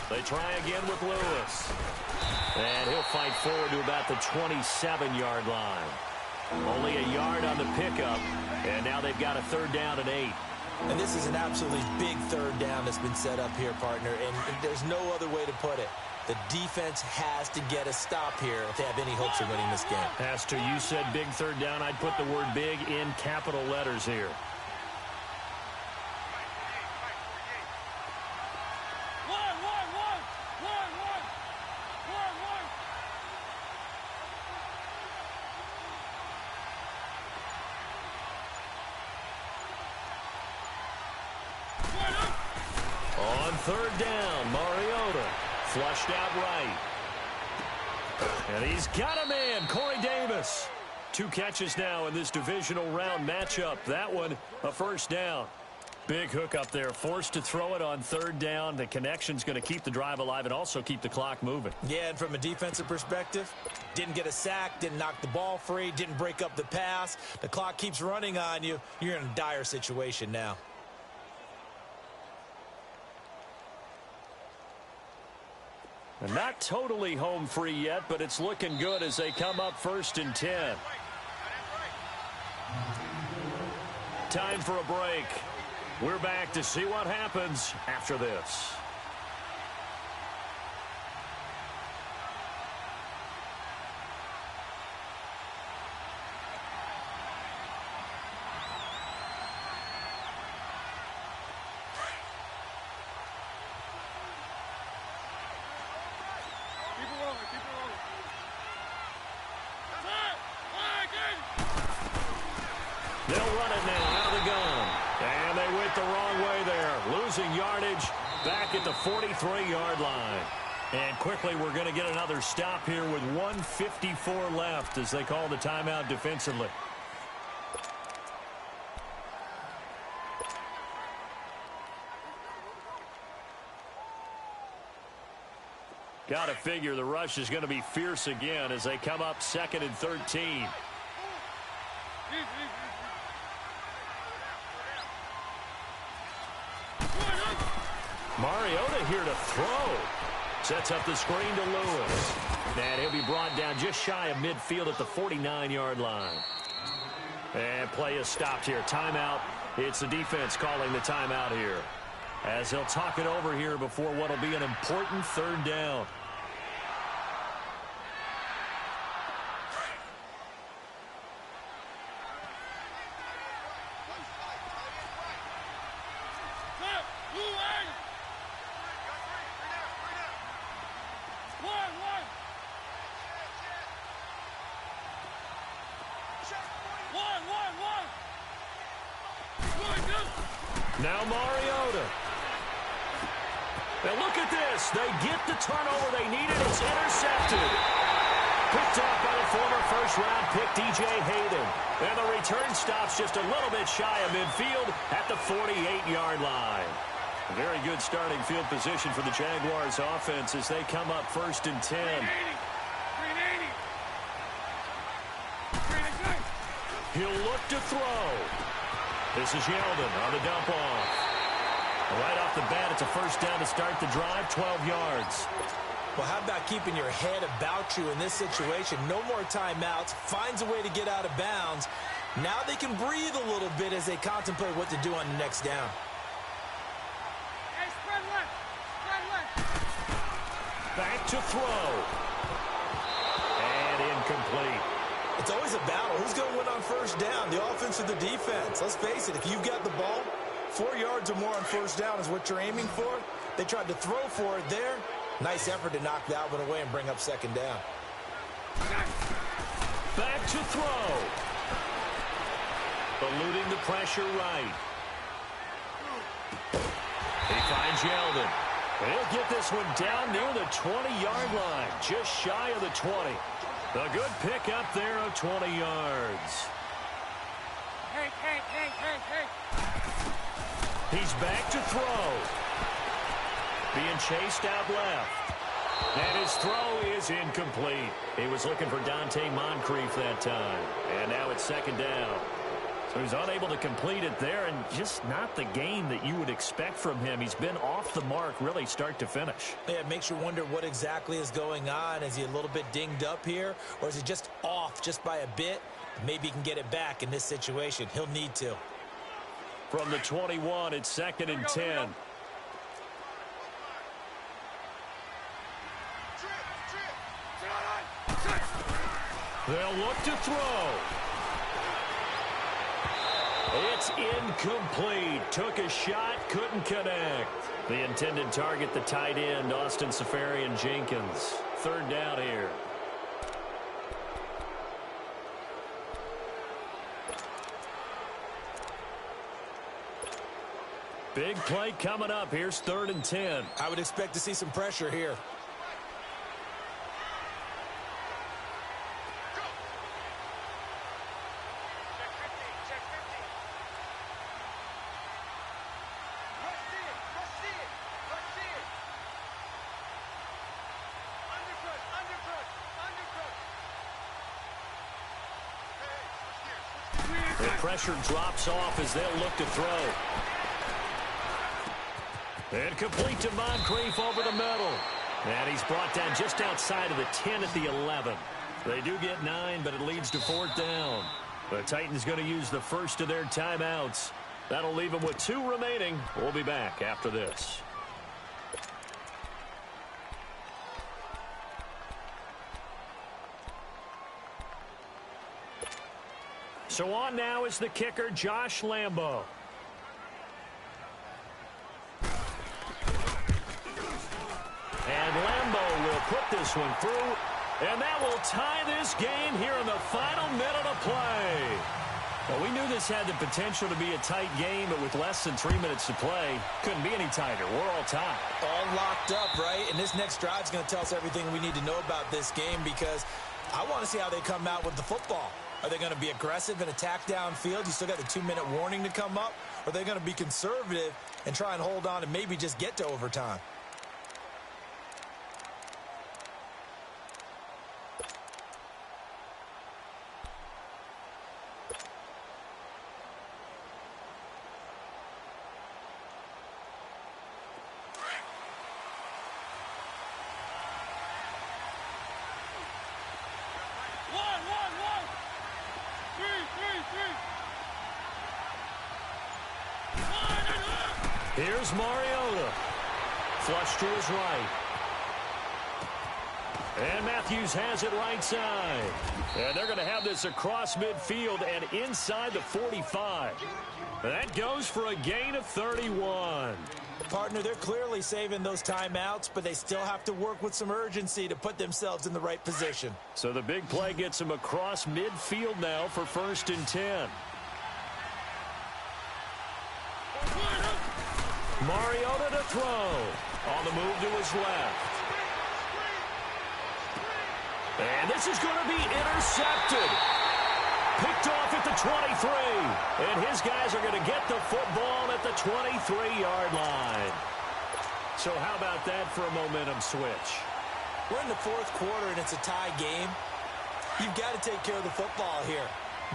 They try again with Lewis. And he'll fight forward to about the 27-yard line. Only a yard on the pickup. And now they've got a third down and 8. And this is an absolutely big third down that's been set up here, partner. And there's no other way to put it. The defense has to get a stop here if they have any hopes of winning this game. Pastor, you said big third down. I'd put the word big in capital letters here. On third down, Mariota flushed out right. And he's got a man, Corey Davis. 2 catches now in this divisional round matchup. That one, a first down. Big hook up there, forced to throw it on third down. The connection's going to keep the drive alive and also keep the clock moving. Yeah, and from a defensive perspective, didn't get a sack, didn't knock the ball free, didn't break up the pass. The clock keeps running on you. You're in a dire situation now. And not totally home free yet, but it's looking good as they come up first and 10. Time for a break. We're back to see what happens after this. They'll run it now out of the gun. And they went the wrong way there. Losing yardage back at the 43-yard line. And quickly we're going to get another stop here with 1:54 left as they call the timeout defensively. Got to figure the rush is going to be fierce again as they come up 2nd and 13. Mariota here to throw. Sets up the screen to Lewis. And he'll be brought down just shy of midfield at the 49-yard line. And play is stopped here. Timeout. It's the defense calling the timeout here, as they'll talk it over here before what will be an important 3rd down. Now Mariota. And look at this. They get the turnover they needed. It's intercepted. Picked off by the former first-round pick, DJ Hayden. And the return stops just a little bit shy of midfield at the 48-yard line. A very good starting field position for the Jaguars offense as they come up 1st and 10. He'll look to throw. This is Yeldon on the dump off. Right off the bat, it's a 1st down to start the drive, 12 yards. Well, how about keeping your head about you in this situation? No more timeouts. Finds a way to get out of bounds. Now they can breathe a little bit as they contemplate what to do on the next down. Hey, spread left. Spread left. Back to throw. And incomplete. It's always a battle. Who's going to win on 1st down, the offense or the defense? Let's face it, if you've got the ball, 4 yards or more on 1st down is what you're aiming for. They tried to throw for it there. Nice effort to knock that one away and bring up 2nd down. Back to throw. Eluding the pressure right. He finds Yeldon. He'll get this one down near the 20-yard line, just shy of the 20. A good pick up there of 20 yards. Hey. He's back to throw. Being chased out left. And his throw is incomplete. He was looking for Dante Moncrief that time. And now it's 2nd down. So he's unable to complete it there, and just not the game that you would expect from him. He's been off the mark really start to finish. Yeah, it makes you wonder what exactly is going on. Is he a little bit dinged up here, or is he just off just by a bit? Maybe he can get it back in this situation. He'll need to. From the 21, it's 2nd and 10. They'll look to throw. It's incomplete. Took a shot, couldn't connect. The intended target, the tight end, Austin Seferian-Jenkins. 3rd down here. Big play coming up. Here's 3rd and 10. I would expect to see some pressure here. The pressure drops off as they'll look to throw. And complete to Moncrief over the middle. And he's brought down just outside of the 10 at the 11. They do get 9, but it leads to 4th down. The Titans going to use the first of their timeouts. That'll leave them with 2 remaining. We'll be back after this. So on now is the kicker, Josh Lambo. And Lambo will put this one through, and that will tie this game here in the final minute of play. Well, we knew this had the potential to be a tight game, but with less than 3 minutes to play, couldn't be any tighter. We're all tied. All locked up, right? And this next drive is going to tell us everything we need to know about this game, because I want to see how they come out with the football. Are they going to be aggressive and attack downfield? You still got the 2-minute warning to come up? Or are they going to be conservative and try and hold on and maybe just get to overtime? Here's Mariota. Flush to his right. And Matthews has it right side. And they're going to have this across midfield and inside the 45. That goes for a gain of 31. Partner, they're clearly saving those timeouts, but they still have to work with some urgency to put themselves in the right position. So the big play gets them across midfield now for 1st and 10. Mariota to throw. On the move to his left. And this is going to be intercepted. Picked off at the 23. And his guys are going to get the football at the 23-yard line. So how about that for a momentum switch? We're in the 4th quarter, and it's a tie game. You've got to take care of the football here.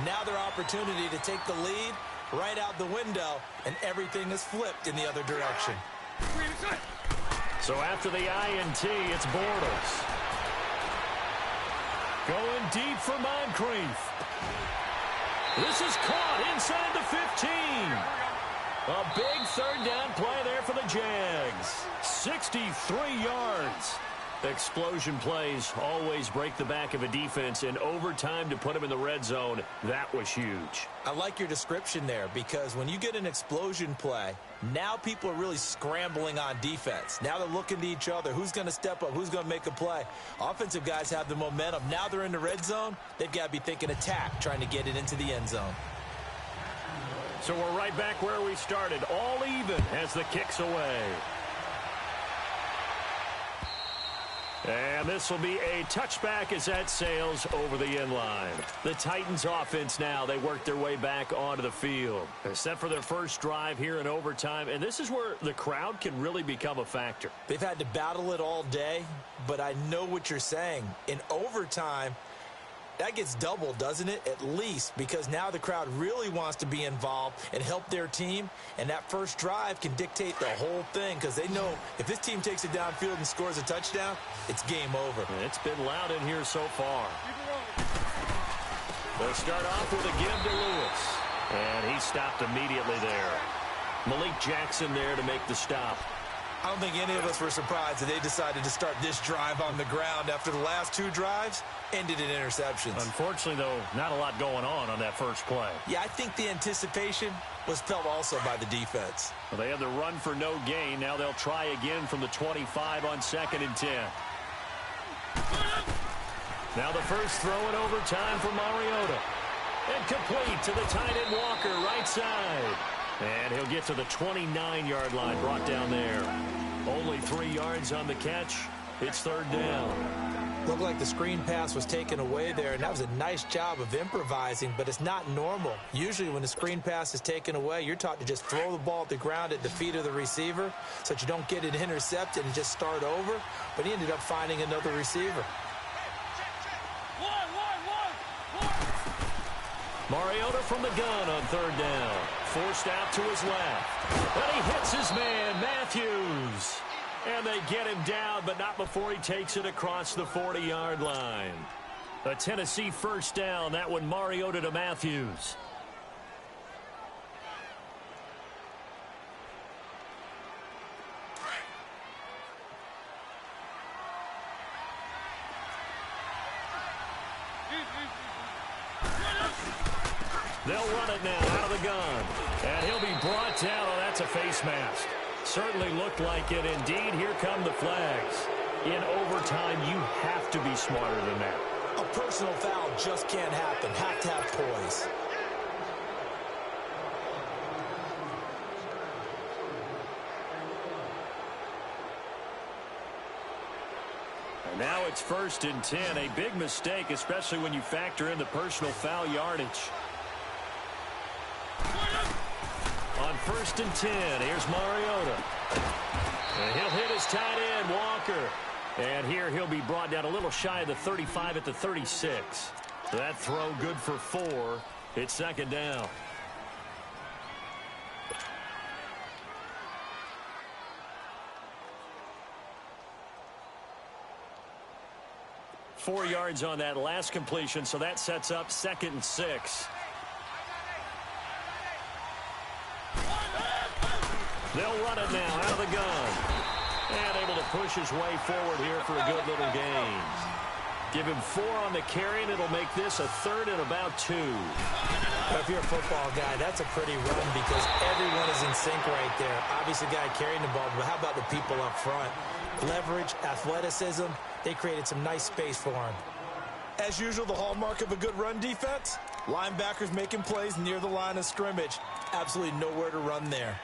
Now their opportunity to take the lead right out the window, and everything is flipped in the other direction. So after the INT, it's Bortles. Going deep for Moncrief. This is caught inside the 15. A big 3rd down play there for the Jags. 63 yards. Explosion plays always break the back of a defense, in overtime to put them in the red zone. That was huge. I like your description there, because when you get an explosion play, now people are really scrambling on defense. Now they're looking to each other. Who's going to step up? Who's going to make a play? Offensive guys have the momentum. Now they're in the red zone. They've got to be thinking attack, trying to get it into the end zone. So we're right back where we started. All even as the kick's away. And this will be a touchback as that sails over the end line. The Titans offense now, they work their way back onto the field. They're set for their first drive here in overtime, and this is where the crowd can really become a factor. They've had to battle it all day, but I know what you're saying. In overtime, that gets doubled, doesn't it? At least, because now the crowd really wants to be involved and help their team, and that first drive can dictate the whole thing, because they know if this team takes it downfield and scores a touchdown, it's game over. And it's been loud in here so far. They'll start off with a give to Lewis, and he stopped immediately there. Malik Jackson there to make the stop. I don't think any of us were surprised that they decided to start this drive on the ground after the last 2 drives ended in interceptions. Unfortunately, though, not a lot going on that first play. Yeah, I think the anticipation was felt also by the defense. Well, they had the run for no gain. Now they'll try again from the 25 on 2nd and 10. Now the first throw in overtime for Mariota. And complete to the tight end Walker, right side. And he'll get to the 29-yard line, brought down there. Only 3 yards on the catch. It's 3rd down. Looked like the screen pass was taken away there, and that was a nice job of improvising, but it's not normal. Usually when the screen pass is taken away, you're taught to just throw the ball at the ground at the feet of the receiver so that you don't get it intercepted and just start over, but he ended up finding another receiver. Mariota from the gun on 3rd down. Forced out to his left. And he hits his man, Matthews. And they get him down, but not before he takes it across the 40-yard line. A Tennessee first down. That one Mariota to Matthews. They'll run it now out of the gun. And he'll be brought down. Oh, that's a face mask. Certainly looked like it. Indeed, here come the flags. In overtime, you have to be smarter than that. A personal foul just can't happen. Have to have poise. Now it's 1st and 10. A big mistake, especially when you factor in the personal foul yardage. On 1st and 10, here's Mariota. And he'll hit his tight end, Walker. And here he'll be brought down a little shy of the 35 at the 36. That throw good for 4. It's 2nd down. Four yards on that last completion, so that sets up 2nd and 6. They'll run it now out of the gun. And able to push his way forward here for a good little gain. Give him 4 on the carry, and it'll make this a 3rd and about 2. Well, if you're a football guy, that's a pretty run because everyone is in sync right there. Obviously, the guy carrying the ball, but how about the people up front? Leverage, athleticism, they created some nice space for him. As usual, the hallmark of a good run defense, linebackers making plays near the line of scrimmage. Absolutely nowhere to run there.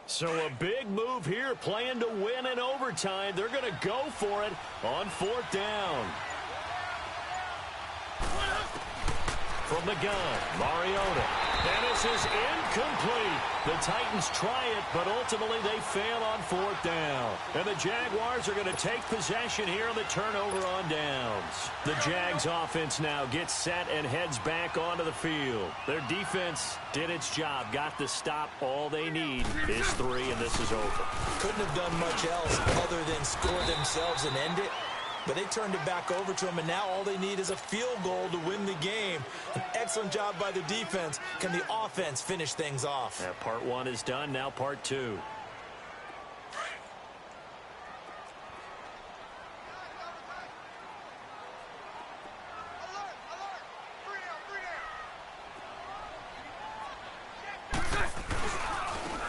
So a big move here, playing to win in overtime. They're going to go for it on 4th down. From the gun, Mariota. And this is incomplete. The Titans try it, but ultimately they fail on 4th down. And the Jaguars are going to take possession here on the turnover on downs. The Jags offense now gets set and heads back onto the field. Their defense did its job, got the stop. All they need is 3, and this is over. Couldn't have done much else other than score themselves and end it. But they turned it back over to him, and now all they need is a field goal to win the game. An excellent job by the defense. Can the offense finish things off? Yeah, part 1 is done. Now part 2.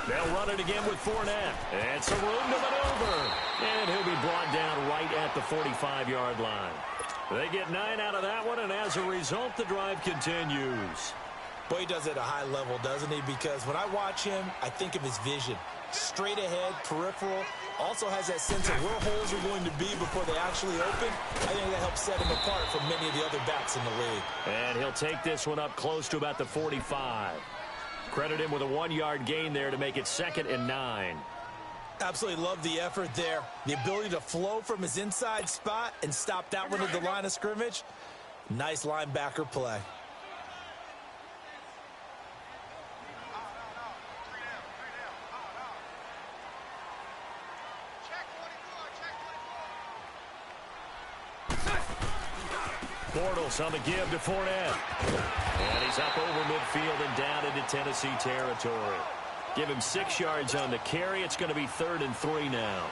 They'll run it again with Fournette. And some room to maneuver. And he'll be brought down right at the 45-yard line. They get 9 out of that one, and as a result, the drive continues. Boy, he does it at a high level, doesn't he? Because when I watch him, I think of his vision. Straight ahead, peripheral. Also has that sense of where holes are going to be before they actually open. I think that helps set him apart from many of the other backs in the league. And he'll take this one up close to about the 45. Credit him with a 1-yard gain there to make it 2nd and 9. Absolutely love the effort there. The ability to flow from his inside spot and stop that one at the line of scrimmage. Nice linebacker play. Bortles on the give to Fournette. And he's up over midfield and down into Tennessee territory. Give him 6 yards on the carry. It's going to be 3rd and 3 now.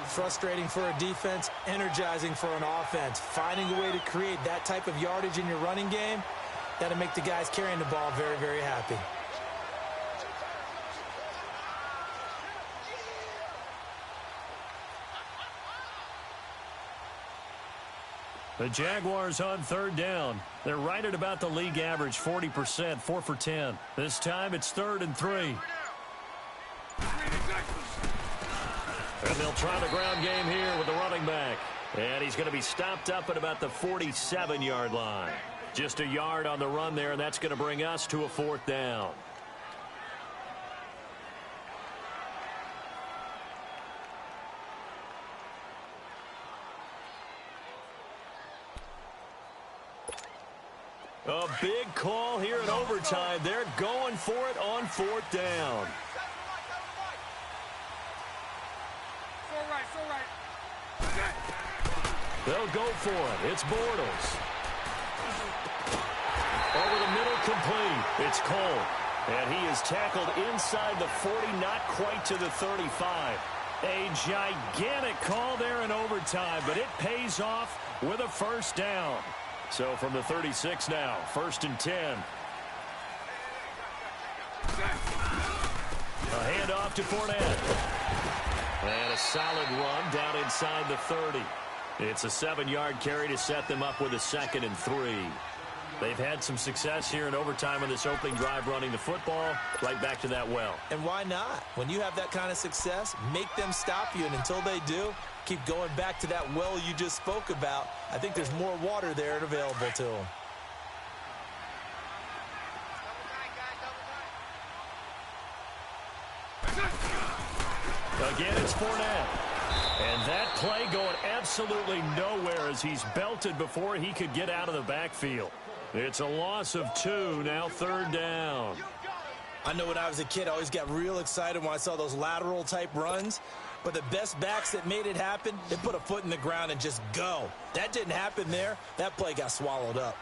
Frustrating for a defense, energizing for an offense. Finding a way to create that type of yardage in your running game, that'll make the guys carrying the ball very, very happy. The Jaguars on 3rd down. They're right at about the league average, 40%, 4 for 10. This time it's 3rd and 3. And they'll try the ground game here with the running back. And he's going to be stopped up at about the 47-yard line. Just a yard on the run there, and that's going to bring us to a 4th down. A big call here in overtime. They're going for it on 4th down. They'll go for it. It's Bortles. Over the middle, complete. It's Cole. And he is tackled inside the 40, not quite to the 35. A gigantic call there in overtime, but it pays off with a 1st down. So from the 36 now, 1st and 10. A handoff to Fournette. And a solid run down inside the 30. It's a 7-yard carry to set them up with a 2nd and 3. They've had some success here in overtime on this opening drive running the football. Right back to that well. And why not? When you have that kind of success, make them stop you. And until they do, keep going back to that well you just spoke about. I think there's more water there and available to them. Again, it's Fournette. And that play going absolutely nowhere as he's belted before he could get out of the backfield. It's a loss of 2, now 3rd down. I know when I was a kid, I always got real excited when I saw those lateral-type runs. But the best backs that made it happen, they put a foot in the ground and just go. That didn't happen there. That play got swallowed up.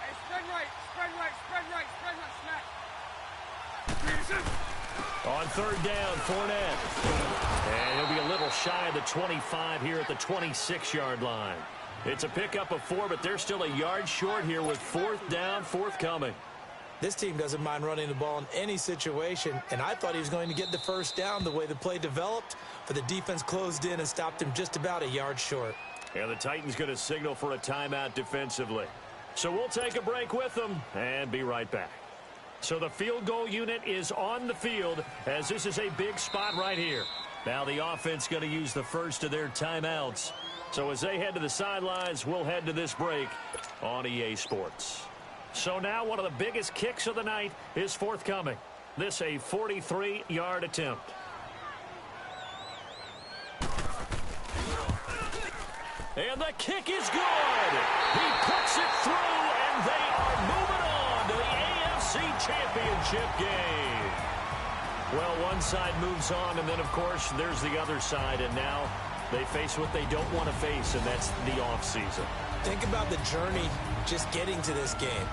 Hey, spread right, spread right, spread right, spread right, smack. On 3rd down, Fournette. And he'll be a little shy of the 25 here at the 26-yard line. It's a pickup of 4, but they're still a yard short here with 4th down forthcoming. This team doesn't mind running the ball in any situation, and I thought he was going to get the 1st down the way the play developed, but the defense closed in and stopped him just about a yard short. And the Titans going to signal for a timeout defensively. So we'll take a break with them and be right back. So the field goal unit is on the field as this is a big spot right here. Now the offense going to use the first of their timeouts. So as they head to the sidelines, we'll head to this break on EA Sports. So now one of the biggest kicks of the night is forthcoming. This a 43-yard attempt. And the kick is good. He puts it through, and they are moving on to the AFC Championship game. Well, one side moves on, and then, of course, there's the other side, and now they face what they don't want to face, and that's the offseason. Think about the journey just getting to this game.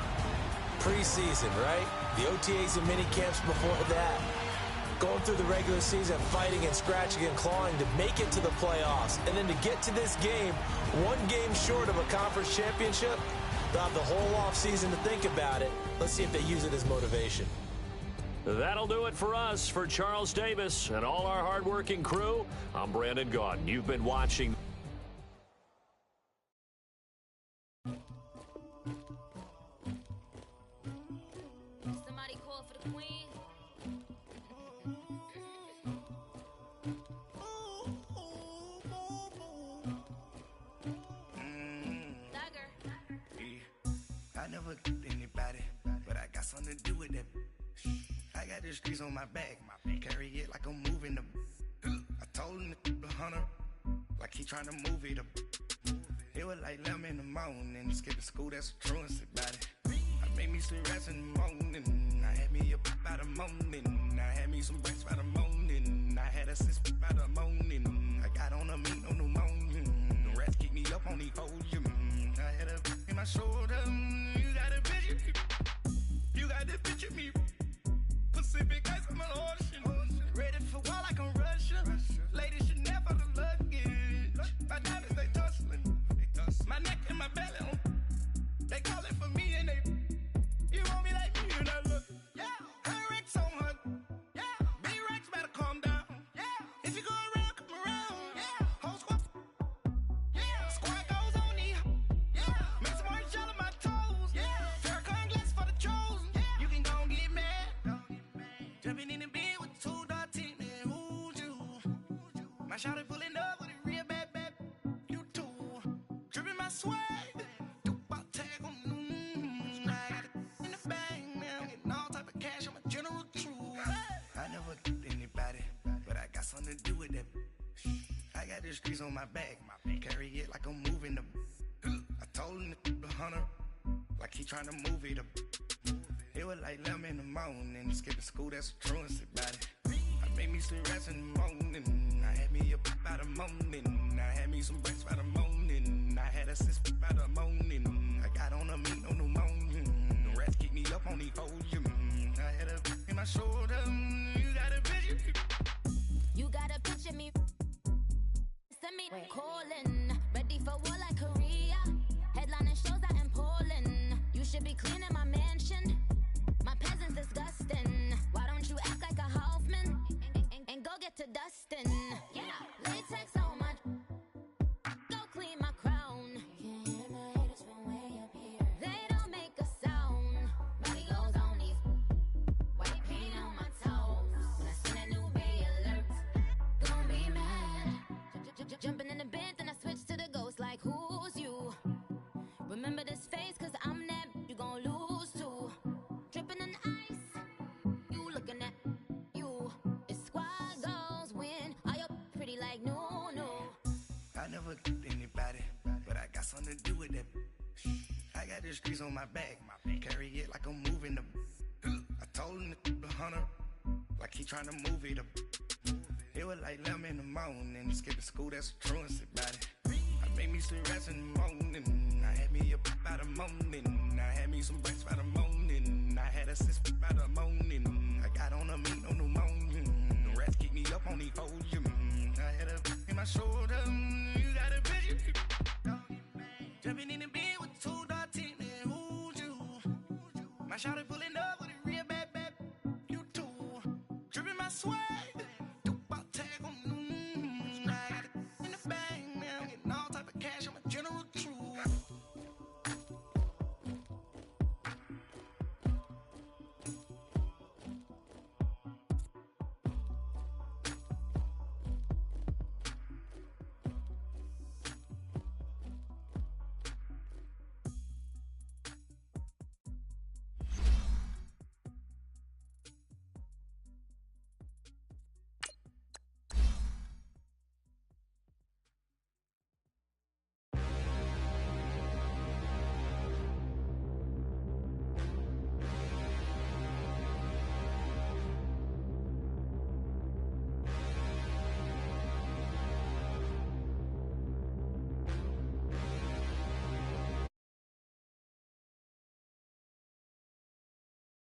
Preseason, right? The OTAs and mini camps before that. Going through the regular season, fighting and scratching and clawing to make it to the playoffs. And then to get to this game, one game short of a conference championship, they'll have the whole offseason to think about it. Let's see if they use it as motivation. That'll do it for us. For Charles Davis and all our hardworking crew, I'm Brandon Gaudin. You've been watching. Somebody call for the queen. I never did anybody, but I got something to do with that. I got the streets on my back, carry it like I'm moving them. I told him to the hunter, like he trying to move it up. It was like 11 in the morning, skip to school, that's a truancy about it. I made me some rest in the morning, I had me a pop by the morning. I had me some breaks by the morning, I had a sis by the morning. I got on a meat on the morning, the rats keep me up on the ocean. I had a in my shoulder, you got a picture, you got the picture me. Pacific ice on my ocean, ready for war like I'm Russian. Ladies should never the luggage, my diamonds they tussling, my neck and my belly, they calling for me and they, you want me like me and I look, yeah, her Rex on her, yeah, big Rex better calm down, yeah, if you go around, come around, yeah, whole squad, yeah, squad goes on me, yeah, make some orange gel on my toes, yeah, Farrakhan glass for the chosen, yeah, you can go and get mad, jumping in the bed with 2 dark teeth, man, who's you, my shawty pulling up with a real bad, you too, dripping my swag, something to do with that. I got the streets on my back, carry it like I'm moving them. I told him to the hunter, like he trying to move it up. It was like 11 in the morning, skip to school, that's a truancy about it. I made me some rest in the morning, I had me a pop by the morning. I had me some breaks by the morning, I had a sis by the morning. I got on a meat on the morning, the rats keep me up on the ocean. I had a in my shoulder, you got a picture. You gotta picture me. Send me calling, ready for war like Korea. should be cleaning my mansion. My peasants disgusting. Why don't you act like a Hoffman and go get to dustin'? Yeah, latex on my. Go clean my crown. Can't hear my haters from way up here. They don't make a sound. Body goes on these. White paint on my toes. When I send a new bay alert, gonna be mad. Jumping in the bed, then I switch to the ghost like who's you? Remember this face, cause I'm that you gon' lose too. Dripping in ice, you looking at you. It's squad goals win. Are you pretty like no? I never anybody, but I got something to do with that. I got the streets on my back, carry it like I'm moving the. I told him the hunter, like he trying to move it up. It was like 11 in the morning, skipping school, that's a truancy about it. I made me some rest in the morning, I had me up by the morning, I had me some breaks by the morning, I had a sis by the morning, I got on a meat, no pneumonia, the rats keep me up on the podium, I had a in my shoulder, you got a vision, jumping in the bed with 2 dark teeth, man, who's you? My shawty